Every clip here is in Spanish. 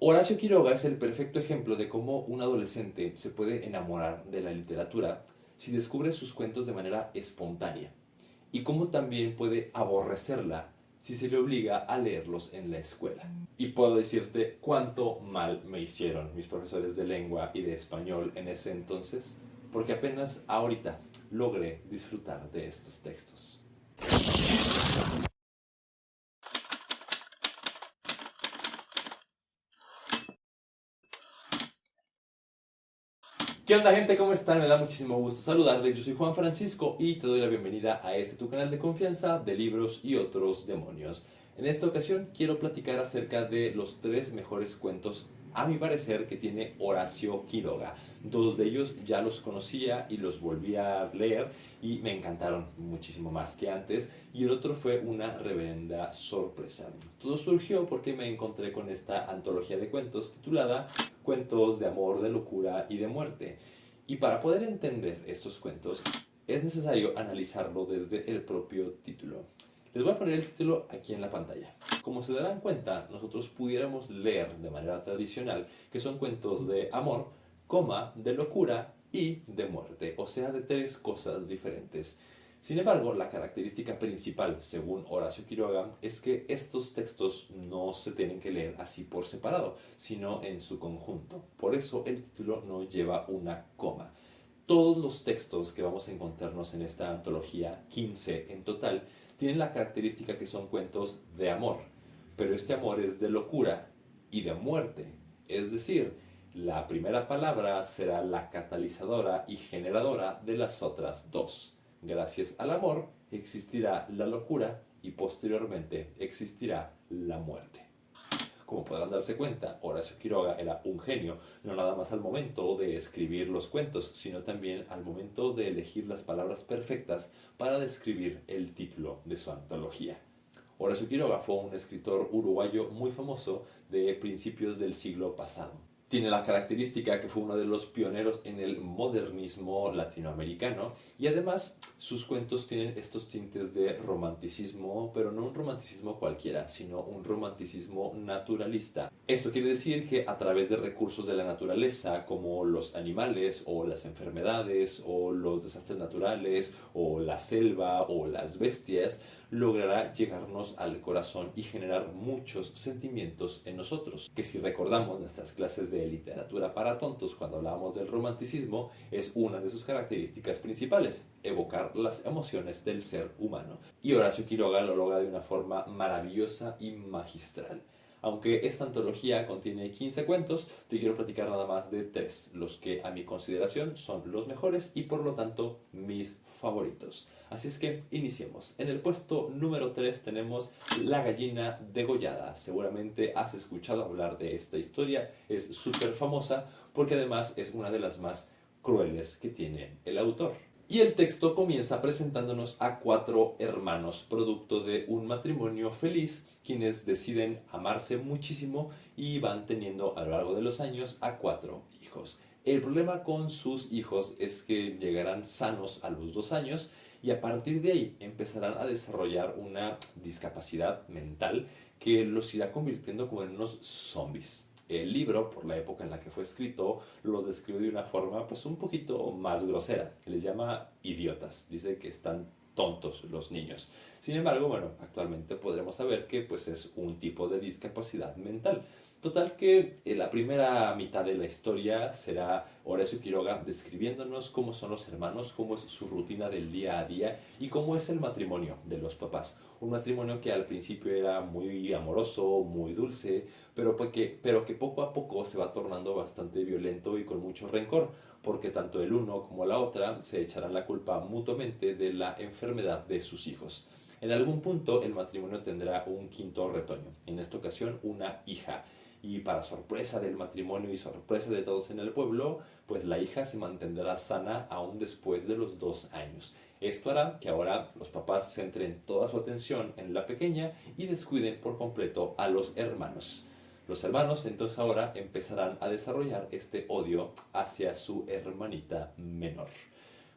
Horacio Quiroga es el perfecto ejemplo de cómo un adolescente se puede enamorar de la literatura si descubre sus cuentos de manera espontánea y cómo también puede aborrecerla si se le obliga a leerlos en la escuela. Y puedo decirte cuánto mal me hicieron mis profesores de lengua y de español en ese entonces, porque apenas ahorita logré disfrutar de estos textos. ¿Qué onda, gente? ¿Cómo están? Me da muchísimo gusto saludarles. Yo soy Juan Francisco y te doy la bienvenida a este tu canal de confianza de libros y otros demonios. En esta ocasión quiero platicar acerca de los tres mejores cuentos, a mi parecer, que tiene Horacio Quiroga. Dos de ellos ya los conocía y los volví a leer y me encantaron muchísimo más que antes, y el otro fue una reverenda sorpresa. Todo surgió porque me encontré con esta antología de cuentos titulada Cuentos de amor, de locura y de muerte. Y para poder entender estos cuentos es necesario analizarlo desde el propio título. Les voy a poner el título aquí en la pantalla. Como se darán cuenta, nosotros pudiéramos leer de manera tradicional que son cuentos de amor, coma, de locura y de muerte, o sea, de tres cosas diferentes. Sin embargo, la característica principal, según Horacio Quiroga, es que estos textos no se tienen que leer así por separado, sino en su conjunto. Por eso el título no lleva una coma. Todos los textos que vamos a encontrarnos en esta antología, 15 en total, tienen la característica que son cuentos de amor, pero este amor es de locura y de muerte. Es decir, la primera palabra será la catalizadora y generadora de las otras dos. Gracias al amor existirá la locura y posteriormente existirá la muerte. Como podrán darse cuenta, Horacio Quiroga era un genio, no nada más al momento de escribir los cuentos, sino también al momento de elegir las palabras perfectas para describir el título de su antología. Horacio Quiroga fue un escritor uruguayo muy famoso de principios del siglo pasado. Tiene la característica que fue uno de los pioneros en el modernismo latinoamericano, y además sus cuentos tienen estos tintes de romanticismo, pero no un romanticismo cualquiera, sino un romanticismo naturalista. Esto quiere decir que a través de recursos de la naturaleza, como los animales o las enfermedades o los desastres naturales o la selva o las bestias, logrará llegarnos al corazón y generar muchos sentimientos en nosotros. Que si recordamos nuestras clases de literatura para tontos cuando hablábamos del romanticismo, es una de sus características principales, evocar las emociones del ser humano. Y Horacio Quiroga lo logra de una forma maravillosa y magistral. Aunque esta antología contiene 15 cuentos, te quiero platicar nada más de 3, los que a mi consideración son los mejores y por lo tanto mis favoritos. Así es que iniciemos. En el puesto número 3 tenemos La gallina degollada. Seguramente has escuchado hablar de esta historia, es súper famosa porque además es una de las más crueles que tiene el autor. Y el texto comienza presentándonos a 4 hermanos, producto de un matrimonio feliz, quienes deciden amarse muchísimo y van teniendo a lo largo de los años a 4 hijos. El problema con sus hijos es que llegarán sanos a los 2 años y a partir de ahí empezarán a desarrollar una discapacidad mental que los irá convirtiendo como en unos zombies. El libro, por la época en la que fue escrito, los describe de una forma pues un poquito más grosera. Les llama idiotas, dice que están tontos los niños. Sin embargo, bueno, actualmente podremos saber que pues es un tipo de discapacidad mental. Total que la primera mitad de la historia será Horacio Quiroga describiéndonos cómo son los hermanos, cómo es su rutina del día a día y cómo es el matrimonio de los papás. Un matrimonio que al principio era muy amoroso, muy dulce, pero que poco a poco se va tornando bastante violento y con mucho rencor, porque tanto el uno como la otra se echarán la culpa mutuamente de la enfermedad de sus hijos. En algún punto el matrimonio tendrá un quinto retoño, en esta ocasión una hija. Y para sorpresa del matrimonio y sorpresa de todos en el pueblo, pues la hija se mantendrá sana aún después de los 2 años. Esto hará que ahora los papás centren toda su atención en la pequeña y descuiden por completo a los hermanos. Los hermanos entonces ahora empezarán a desarrollar este odio hacia su hermanita menor.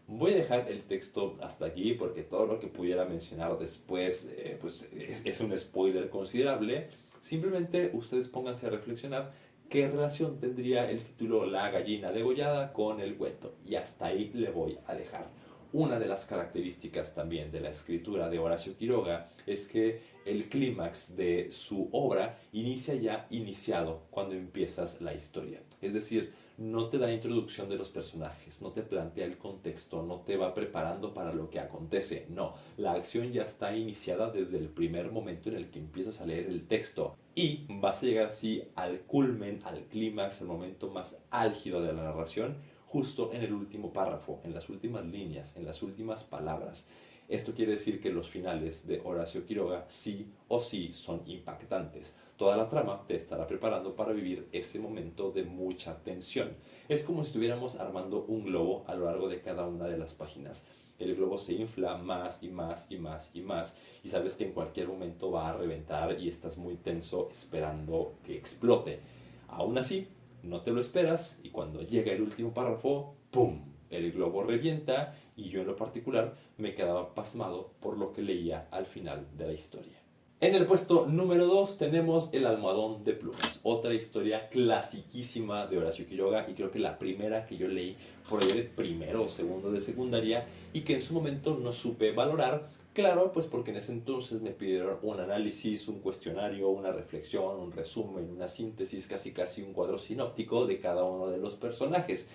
Voy a dejar el texto hasta aquí porque todo lo que pudiera mencionar después pues es un spoiler considerable. Simplemente ustedes pónganse a reflexionar ¿qué relación tendría el título La gallina degollada con el cuento? Y hasta ahí le voy a dejar. Una de las características también de la escritura de Horacio Quiroga es que el clímax de su obra inicia ya iniciado cuando empiezas la historia. Es decir, no te da introducción de los personajes, no te plantea el contexto, no te va preparando para lo que acontece. No, la acción ya está iniciada desde el primer momento en el que empiezas a leer el texto. Y vas a llegar así al culmen, al clímax, al momento más álgido de la narración, justo en el último párrafo, en las últimas líneas, en las últimas palabras. Esto quiere decir que los finales de Horacio Quiroga sí o sí son impactantes. Toda la trama te estará preparando para vivir ese momento de mucha tensión. Es como si estuviéramos armando un globo a lo largo de cada una de las páginas. El globo se infla más y más y más y más y sabes que en cualquier momento va a reventar y estás muy tenso esperando que explote. Aún así, no te lo esperas y cuando llega el último párrafo, ¡pum! El globo revienta y yo en lo particular me quedaba pasmado por lo que leía al final de la historia. En el puesto número 2 tenemos El almohadón de plumas, otra historia clasiquísima de Horacio Quiroga y creo que la primera que yo leí por ahí de primero o segundo de secundaria y que en su momento no supe valorar. Claro, pues porque en ese entonces me pidieron un análisis, un cuestionario, una reflexión, un resumen, una síntesis, casi un cuadro sinóptico de cada uno de los personajes.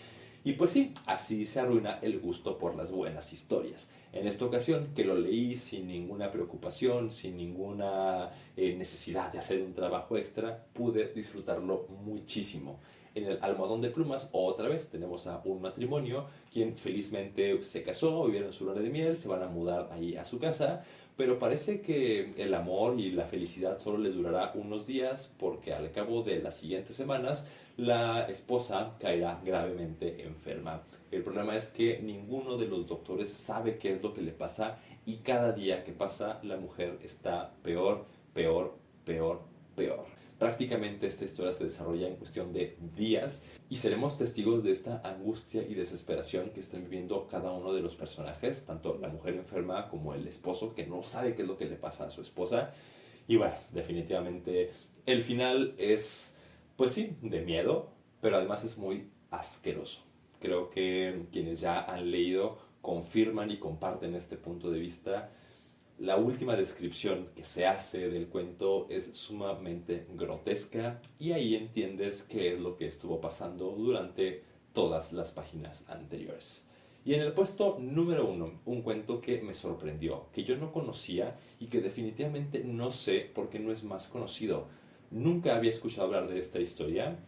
Y pues sí, así se arruina el gusto por las buenas historias. En esta ocasión, que lo leí sin ninguna preocupación, sin ninguna necesidad de hacer un trabajo extra, pude disfrutarlo muchísimo. En el almohadón de plumas, otra vez, tenemos a un matrimonio quien felizmente se casó, vivieron su luna de miel, se van a mudar ahí a su casa, pero parece que el amor y la felicidad solo les durará unos días porque al cabo de las siguientes semanas la esposa caerá gravemente enferma. El problema es que ninguno de los doctores sabe qué es lo que le pasa y cada día que pasa la mujer está peor, peor, peor, peor. Prácticamente esta historia se desarrolla en cuestión de días y seremos testigos de esta angustia y desesperación que están viviendo cada uno de los personajes, tanto la mujer enferma como el esposo que no sabe qué es lo que le pasa a su esposa. Y bueno, definitivamente el final es, pues sí, de miedo, pero además es muy asqueroso. Creo que quienes ya han leído confirman y comparten este punto de vista. La última descripción que se hace del cuento es sumamente grotesca y ahí entiendes qué es lo que estuvo pasando durante todas las páginas anteriores. Y en el puesto número 1, un cuento que me sorprendió, que yo no conocía y que definitivamente no sé por qué no es más conocido. Nunca había escuchado hablar de esta historia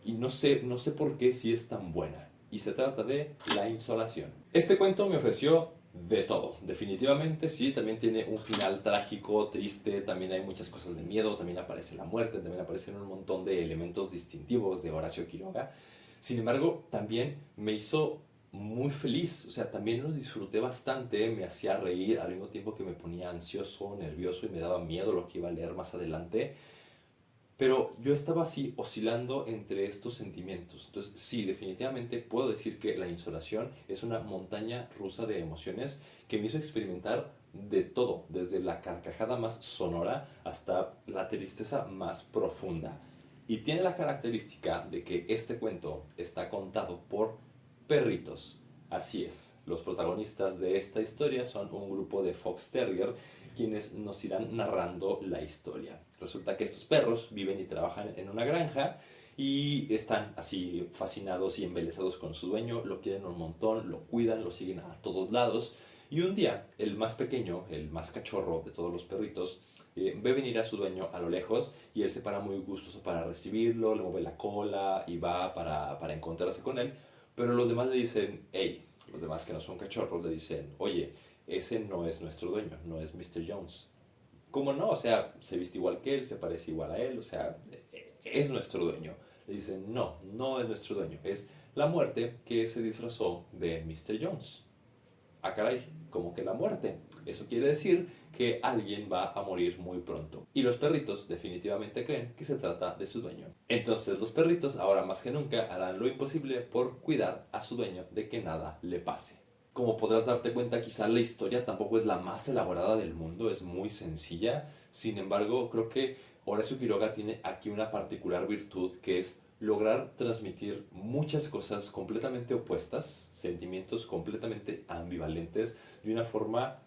y no sé por qué si es tan buena. Y se trata de La insolación. Este cuento me ofreció de todo, definitivamente sí, también tiene un final trágico, triste, también hay muchas cosas de miedo, también aparece la muerte, también aparecen un montón de elementos distintivos de Horacio Quiroga. Sin embargo, también me hizo muy feliz, o sea, también lo disfruté bastante, me hacía reír al mismo tiempo que me ponía ansioso, nervioso y me daba miedo lo que iba a leer más adelante. Pero yo estaba así oscilando entre estos sentimientos. Entonces, sí, definitivamente puedo decir que La insolación es una montaña rusa de emociones que me hizo experimentar de todo, desde la carcajada más sonora hasta la tristeza más profunda. Y tiene la característica de que este cuento está contado por perritos. Así es, los protagonistas de esta historia son un grupo de Fox Terrier quienes nos irán narrando la historia. Resulta que estos perros viven y trabajan en una granja y están así fascinados y embelesados con su dueño, lo quieren un montón, lo cuidan, lo siguen a todos lados. Y un día, el más pequeño, el más cachorro de todos los perritos, ve venir a su dueño a lo lejos y él se para muy gustoso para recibirlo, le mueve la cola y va para encontrarse con él. Pero los demás le dicen, hey, los demás que no son cachorros le dicen, oye, ese no es nuestro dueño, no es Mr. Jones. ¿Cómo no? O sea, se viste igual que él, se parece igual a él, o sea, es nuestro dueño. Le dicen, no, no es nuestro dueño, es la muerte que se disfrazó de Mr. Jones. Ah, caray, ¿cómo que la muerte? Eso quiere decir que alguien va a morir muy pronto. Y los perritos definitivamente creen que se trata de su dueño. Entonces los perritos, ahora más que nunca, harán lo imposible por cuidar a su dueño de que nada le pase. Como podrás darte cuenta, quizá la historia tampoco es la más elaborada del mundo, es muy sencilla. Sin embargo, creo que Horacio Quiroga tiene aquí una particular virtud que es lograr transmitir muchas cosas completamente opuestas, sentimientos completamente ambivalentes, de una forma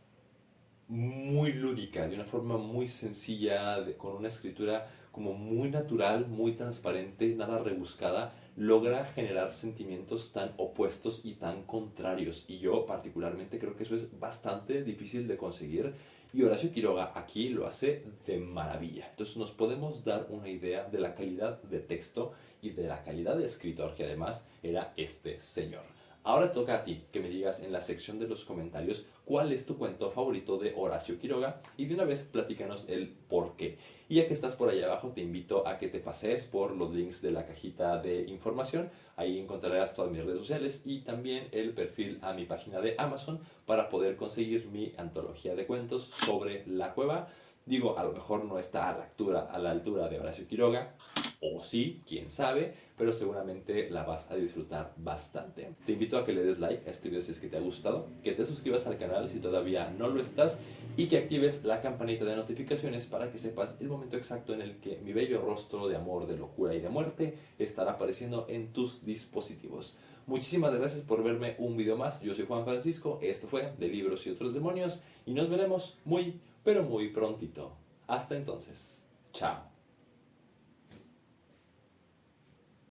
muy lúdica, de una forma muy sencilla, con una escritura como muy natural, muy transparente, nada rebuscada, logra generar sentimientos tan opuestos y tan contrarios. Y yo particularmente creo que eso es bastante difícil de conseguir. Y Horacio Quiroga aquí lo hace de maravilla. Entonces nos podemos dar una idea de la calidad de texto y de la calidad de escritor que además era este señor. Ahora toca a ti que me digas en la sección de los comentarios cuál es tu cuento favorito de Horacio Quiroga y de una vez platícanos el por qué. Y ya que estás por ahí abajo, te invito a que te pases por los links de la cajita de información. Ahí encontrarás todas mis redes sociales y también el perfil a mi página de Amazon para poder conseguir mi antología de cuentos sobre la cueva. Digo, a lo mejor no está a la altura de Horacio Quiroga, o sí, quién sabe, pero seguramente la vas a disfrutar bastante. Te invito a que le des like a este video si es que te ha gustado, que te suscribas al canal si todavía no lo estás y que actives la campanita de notificaciones para que sepas el momento exacto en el que mi bello rostro de amor, de locura y de muerte estará apareciendo en tus dispositivos. Muchísimas gracias por verme un video más. Yo soy Juan Francisco, esto fue De Libros y Otros Demonios y nos veremos muy, pero muy prontito. Hasta entonces, chao.